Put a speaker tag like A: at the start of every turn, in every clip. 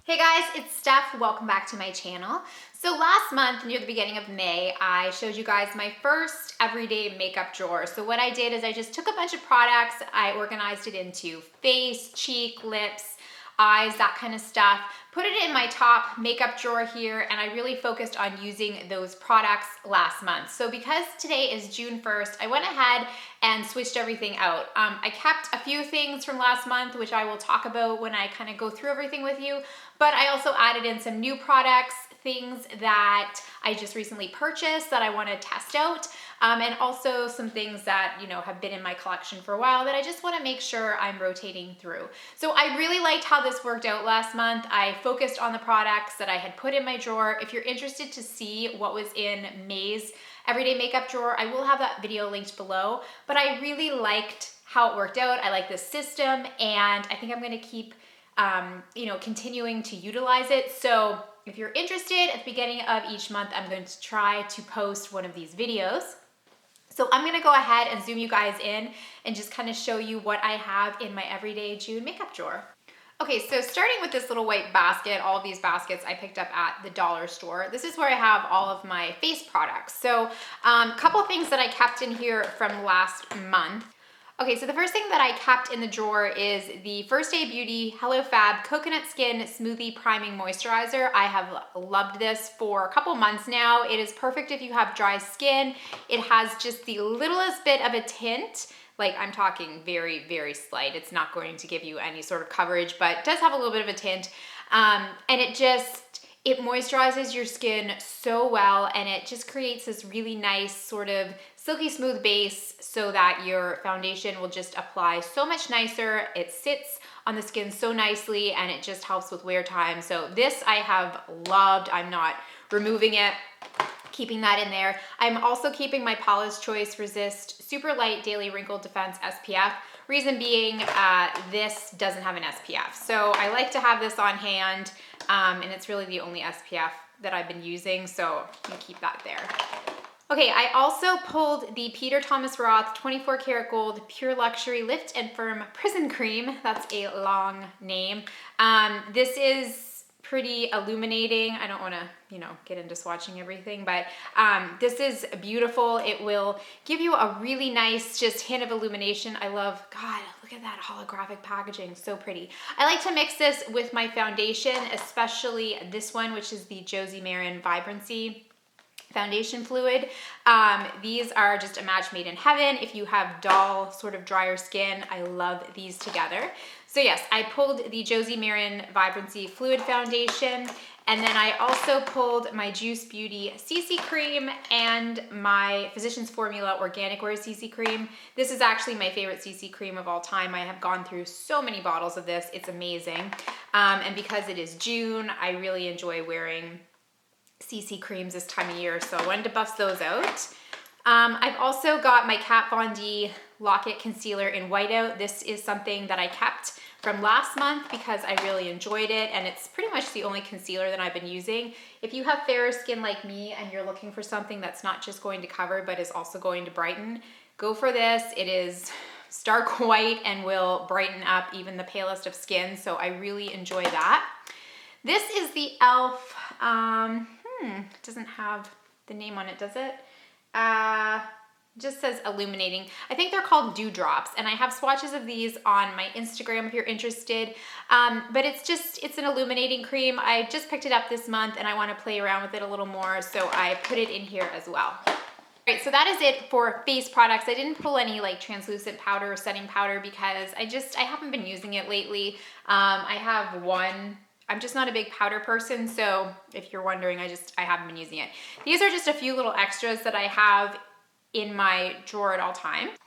A: Hey guys, it's Steph. Welcome back to my channel. So last month, near the beginning of May, I showed you guys my first everyday makeup drawer. So what I did is I just took a bunch of products, I organized it into face, cheek, lips, eyes, that kind of stuff, put it in my top makeup drawer here, and I really focused on using those products last month. So because today is June 1st, I went ahead and switched everything out. I kept a few things from last month, which I will talk about when I kind of go through everything with you, but I also added in some new products, things that I just recently purchased that I want to test out, and also some things that, you know, have been in my collection for a while that I just want to make sure I'm rotating through. So I really liked how this worked out last month. I focused on the products that I had put in my drawer. If you're interested to see what was in May's everyday makeup drawer, I will have that video linked below, but I really liked how it worked out. I like this system, and I think I'm going to keep continuing to utilize it. So if you're interested, at the beginning of each month, I'm going to try to post one of these videos. So I'm gonna go ahead and zoom you guys in and just kind of show you what I have in my everyday June makeup drawer. Okay, so starting with this little white basket, all of these baskets I picked up at the dollar store. This is where I have all of my face products. So a couple things that I kept in here from last month. Okay, so the first thing that I kept in the drawer is the First Aid Beauty Hello Fab Coconut Skin Smoothie Priming Moisturizer. I have loved this for a couple months now. It is perfect if you have dry skin. It has just the littlest bit of a tint, like I'm talking very, very slight. It's not going to give you any sort of coverage, but it does have a little bit of a tint. And it moisturizes your skin so well, and it just creates this really nice sort of silky smooth base so that your foundation will just apply so much nicer. It sits on the skin so nicely, and it just helps with wear time. So this I have loved. I'm not removing it, keeping that in there. I'm also keeping my Paula's Choice Resist Super Light Daily Wrinkle Defense SPF. Reason being, this doesn't have an SPF. So I like to have this on hand, and it's really the only SPF that I've been using, so I'm gonna keep that there. Okay, I also pulled the Peter Thomas Roth 24 Karat Gold Pure Luxury Lift and Firm Prison Cream. That's a long name. This is pretty illuminating. I don't want to, get into swatching everything, but this is beautiful. It will give you a really nice just hint of illumination. I love, God, look at that holographic packaging, so pretty. I like to mix this with my foundation, especially this one, which is the Josie Maran Vibrancy foundation fluid. These are just a match made in heaven. If you have dull, sort of drier skin, I love these together. So yes, I pulled the Josie Maran Vibrancy Fluid Foundation, and then I also pulled my Juice Beauty CC Cream and my Physicians Formula Organic Wear CC Cream. This is actually my favorite CC cream of all time. I have gone through so many bottles of this. It's amazing. And because it is June, I really enjoy wearing CC creams this time of year, so I wanted to bust those out. I've also got my Kat Von D Lock-It Concealer in Whiteout. This is something that I kept from last month because I really enjoyed it, and it's pretty much the only concealer that I've been using. If you have fairer skin like me and you're looking for something that's not just going to cover but is also going to brighten, go for this. It is stark white and will brighten up even the palest of skin, so I really enjoy that. This is the e.l.f. It doesn't have the name on it, does it? Just says illuminating. I think they're called Dewdrops, and I have swatches of these on my Instagram if you're interested. But it's an illuminating cream. I just picked it up this month, and I want to play around with it a little more, so I put it in here as well. All right, so that is it for face products. I didn't pull any like translucent powder or setting powder because I haven't been using it lately. I have one. I'm just not a big powder person, so if you're wondering, I haven't been using it. These are just a few little extras that I have in my drawer at all times.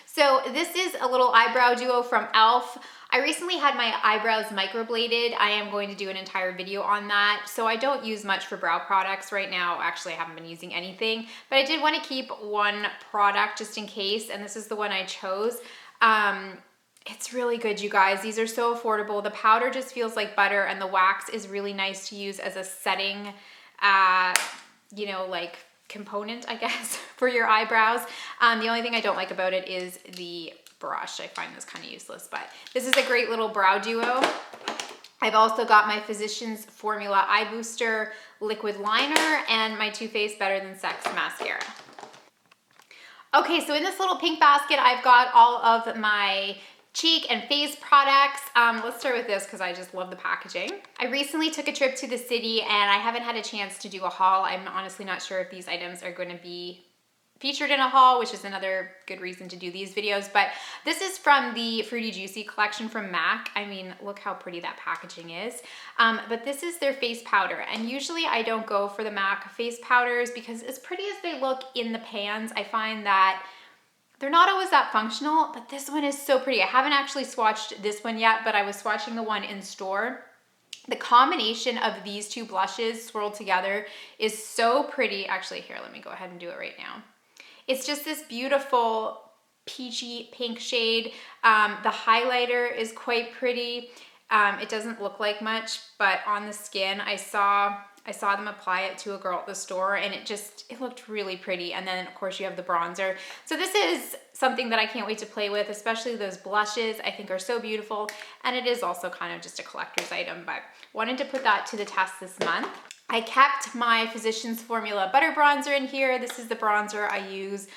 A: So this is a little eyebrow duo from e.l.f. I recently had my eyebrows microbladed. I am going to do an entire video on that. So I don't use much for brow products right now. Actually, I haven't been using anything, but I did want to keep one product just in case, and this is the one I chose. It's really good, you guys. These are so affordable. The powder just feels like butter, and the wax is really nice to use as a setting, like component, I guess, for your eyebrows. The only thing I don't like about it is the brush. I find this kind of useless, but this is a great little brow duo. I've also got my Physicians Formula Eye Booster Liquid Liner and my Too Faced Better Than Sex Mascara. Okay, so in this little pink basket, I've got all of my cheek and face products. Let's start with this because I just love the packaging. I recently took a trip to the city and I haven't had a chance to do a haul. I'm honestly not sure if these items are going to be featured in a haul, which is another good reason to do these videos, but this is from the Fruity Juicy collection from MAC. I mean, look how pretty that packaging is. But this is their face powder, and usually I don't go for the MAC face powders because as pretty as they look in the pans, I find that they're not always that functional, but this one is so pretty. I haven't actually swatched this one yet, but I was swatching the one in store. The combination of these two blushes swirled together is so pretty. Actually, here, let me go ahead and do it right now. It's just this beautiful peachy pink shade. The highlighter is quite pretty. It doesn't look like much, but on the skin, I saw them apply it to a girl at the store and it looked really pretty. And then of course you have the bronzer. So this is something that I can't wait to play with, especially those blushes I think are so beautiful. And it is also kind of just a collector's item, but wanted to put that to the test this month. I kept my Physicians Formula Butter Bronzer in here. This is the bronzer I use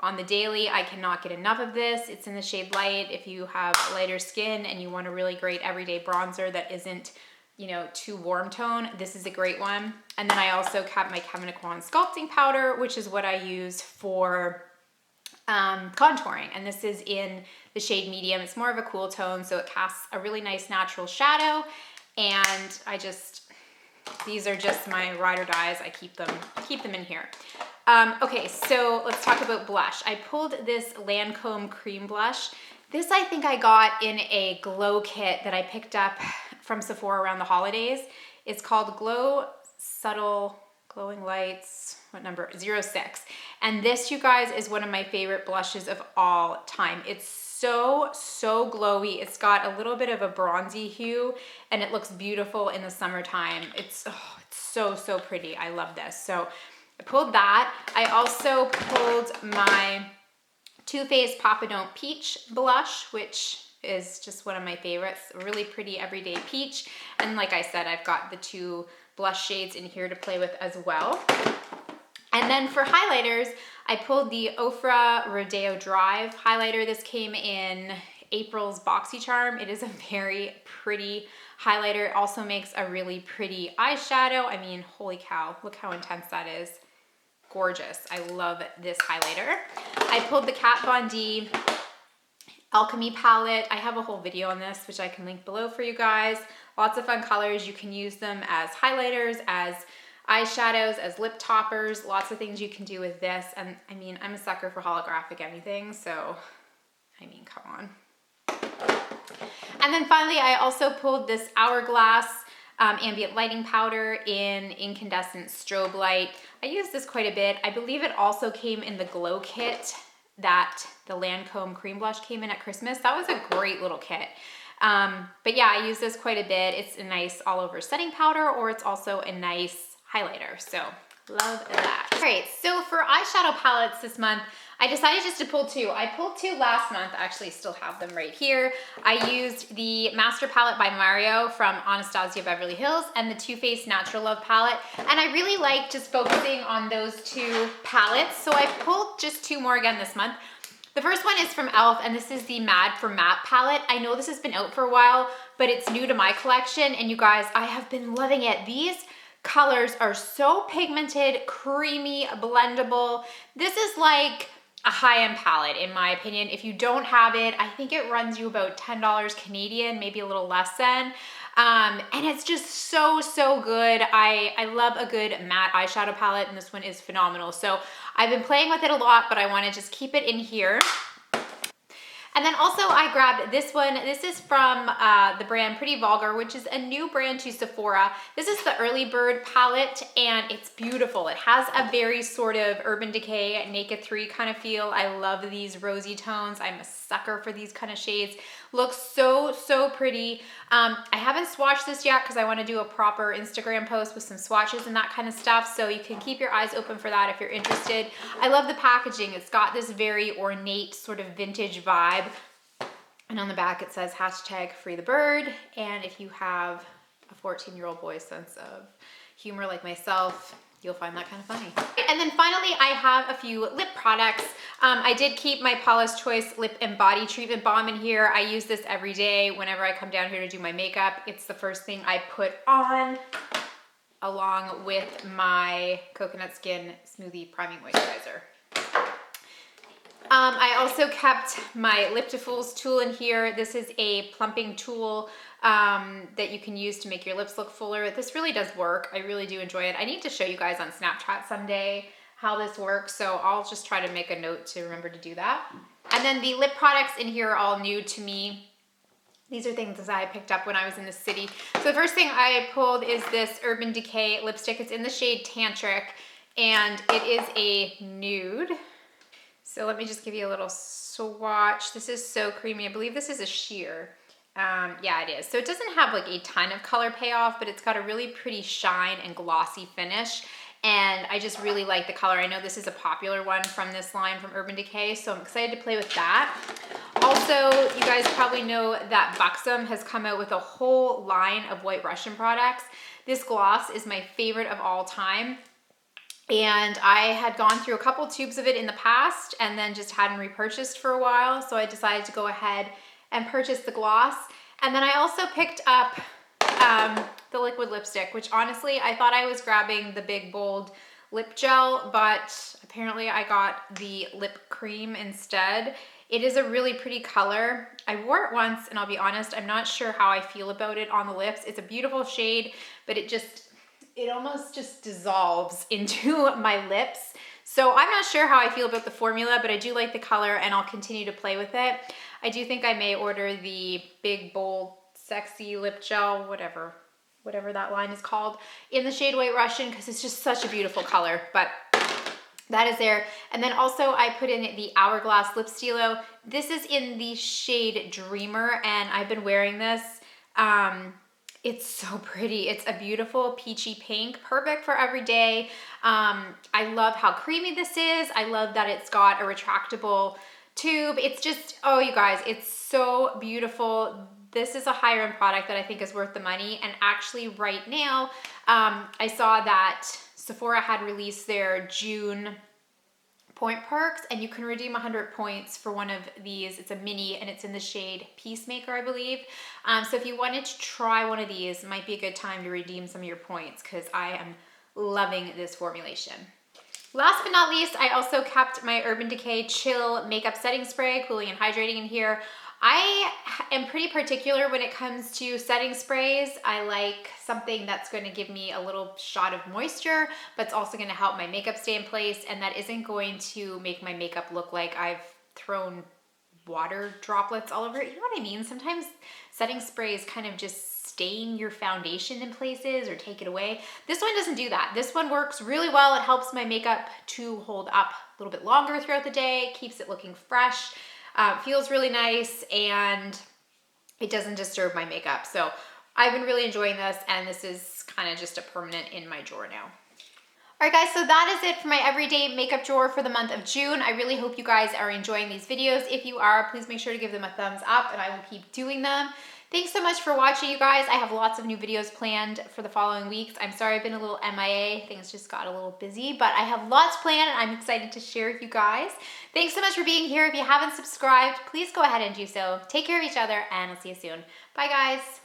A: on the daily. I cannot get enough of this. It's in the shade Light. If you have lighter skin and you want a really great everyday bronzer that isn't, you know, too warm tone, this is a great one. And then I also kept my Kevyn Aucoin Sculpting Powder, which is what I use for contouring. And this is in the shade Medium. It's more of a cool tone, so it casts a really nice natural shadow. And these are just my ride or dies. I keep them in here. Okay, so let's talk about blush. I pulled this Lancome cream blush. This I think I got in a glow kit that I picked up from Sephora around the holidays. It's called Glow Subtle Glowing Lights, what number? 06. And this, you guys, is one of my favorite blushes of all time. It's so glowy. It's got a little bit of a bronzy hue and it looks beautiful in the summertime. It's so pretty. I love this. So I pulled that. I also pulled my Too Faced Papa Don't Peach blush, which is just one of my favorites. A really pretty everyday peach. And like I said, I've got the two blush shades in here to play with as well. And then for highlighters, I pulled the Ofra Rodeo Drive highlighter. This came in April's BoxyCharm. It is a very pretty highlighter. It also makes a really pretty eyeshadow. I mean, holy cow, look how intense that is. Gorgeous. I love this highlighter. I pulled the Kat Von D Alchemy Palette. I have a whole video on this, which I can link below for you guys. Lots of fun colors. You can use them as highlighters, as eyeshadows, as lip toppers, lots of things you can do with this. And I mean, I'm a sucker for holographic anything, so I mean, come on. And then finally, I also pulled this Hourglass ambient lighting powder in incandescent strobe light. I use this quite a bit. I believe it also came in the glow kit that the Lancome cream blush came in at Christmas. That was a great little kit. But yeah, I use this quite a bit. It's a nice all over setting powder, or it's also a nice highlighter. So love that. All right, so for eyeshadow palettes this month, I decided just to pull two. I pulled two last month, actually still have them right here. I used the Master Palette by Mario from Anastasia Beverly Hills and the Too Faced Natural Love palette. And I really like just focusing on those two palettes. So I pulled just two more again this month. The first one is from e.l.f. and this is the Mad for Matte palette. I know this has been out for a while, but it's new to my collection. And you guys, I have been loving it. These colors are so pigmented, creamy, blendable. This is like a high-end palette in my opinion. If you don't have it, I think it runs you about $10 Canadian, maybe a little less than. And it's just so good. I love a good matte eyeshadow palette, and this one is phenomenal. So I've been playing with it a lot, but I want to just keep it in here. And then also I grabbed this one. This is from the brand Pretty Vulgar, which is a new brand to Sephora. This is the Early Bird palette, and it's beautiful. It has a very sort of Urban Decay, Naked 3 kind of feel. I love these rosy tones. I'm a sucker for these kind of shades. Looks so pretty. I haven't swatched this yet because I want to do a proper Instagram post with some swatches and that kind of stuff, so you can keep your eyes open for that if you're interested. I love the packaging. It's got this very ornate sort of vintage vibe. And on the back it says #FreeTheBird. And if you have a 14-year-old boy's sense of humor like myself, you'll find that kind of funny. And then finally, I have a few lip products. I did keep my Paula's Choice Lip and Body Treatment Balm in here. I use this every day whenever I come down here to do my makeup. It's the first thing I put on, along with my Coconut Skin Smoothie Priming Moisturizer. I also kept my Lip to Fools tool in here. This is a plumping tool that you can use to make your lips look fuller. This really does work. I really do enjoy it. I need to show you guys on Snapchat someday how this works, so I'll just try to make a note to remember to do that. And then the lip products in here are all new to me. These are things that I picked up when I was in the city. So the first thing I pulled is this Urban Decay lipstick. It's in the shade Tantric, and it is a nude. So let me just give you a little swatch. This is so creamy. I believe this is a sheer. Yeah, it is. So it doesn't have like a ton of color payoff, but it's got a really pretty shine and glossy finish. And I just really like the color. I know this is a popular one from this line from Urban Decay, so I'm excited to play with that. Also, you guys probably know that Buxom has come out with a whole line of White Russian products. This gloss is my favorite of all time. And I had gone through a couple tubes of it in the past and then just hadn't repurchased for a while. So I decided to go ahead and purchase the gloss. And then I also picked up the liquid lipstick, which honestly, I thought I was grabbing the big bold lip gel, but apparently I got the lip cream instead. It is a really pretty color. I wore it once and I'll be honest, I'm not sure how I feel about it on the lips. It's a beautiful shade, but it almost just dissolves into my lips. So I'm not sure how I feel about the formula, but I do like the color and I'll continue to play with it. I do think I may order the big, bold, sexy lip gel, whatever that line is called, in the shade White Russian, because it's just such a beautiful color, but that is there. And then also I put in the Hourglass Lip Stilo. This is in the shade Dreamer, and I've been wearing this. It's so pretty. It's a beautiful peachy pink, perfect for every day. I love how creamy this is. I love that it's got a retractable tube. It's just, oh, you guys, it's so beautiful. This is a higher end product that I think is worth the money. And actually right now, I saw that Sephora had released their June point perks, and you can redeem 100 points for one of these. It's a mini and it's in the shade Peacemaker, I believe. So if you wanted to try one of these, it might be a good time to redeem some of your points, because I am loving this formulation. Last but not least, I also kept my Urban Decay Chill Makeup Setting Spray, cooling and hydrating in here. I am pretty particular when it comes to setting sprays. I like something that's going to give me a little shot of moisture, but it's also going to help my makeup stay in place, and that isn't going to make my makeup look like I've thrown water droplets all over it. You know what I mean? Sometimes setting sprays kind of just stain your foundation in places or take it away. This one doesn't do that. This one works really well. It helps my makeup to hold up a little bit longer throughout the day, keeps it looking fresh. Feels really nice, and it doesn't disturb my makeup. So I've been really enjoying this, and this is kind of just a permanent in my drawer now. All right, guys, so that is it for my everyday makeup drawer for the month of June. I really hope you guys are enjoying these videos. If you are, please make sure to give them a thumbs up, and I will keep doing them. Thanks so much for watching, you guys. I have lots of new videos planned for the following weeks. I'm sorry I've been a little MIA. Things just got a little busy, but I have lots planned and I'm excited to share with you guys. Thanks so much for being here. If you haven't subscribed, please go ahead and do so. Take care of each other, and I'll see you soon. Bye, guys.